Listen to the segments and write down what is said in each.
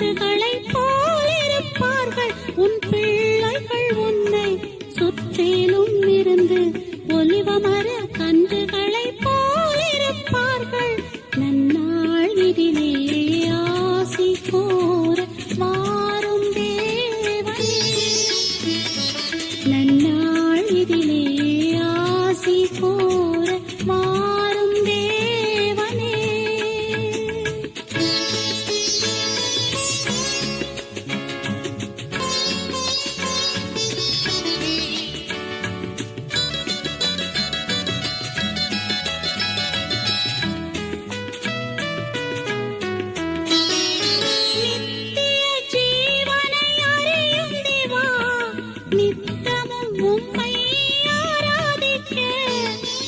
கன்றுகளை போலிருப்பார்கள் உன் பிள்ளைகள் உன்னை சுற்றிலும் இருந்து ஒலிவமர கன்றுகளை போலிருப்பார்கள் நன்னாள் இதிலே ஆசி கூற மாறும் தேவனே நன்னாள் இதிலே ஆசி கூற மாறும் தேவனே நித்தமும் உம்மை ஆராதிக்க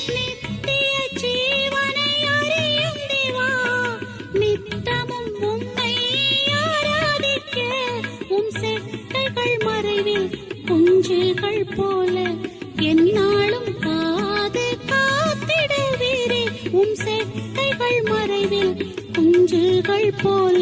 நித்திய ஜீவனை அறியும் தேவா நித்தமும் உம்மை ஆராதிக்க உம் செட்டைகள் மறைவில் குஞ்சுகள் போல எந்நாளும் காது காத்திடுவீரே உம் செட்டைகள் மறைவில் குஞ்சுகள் போல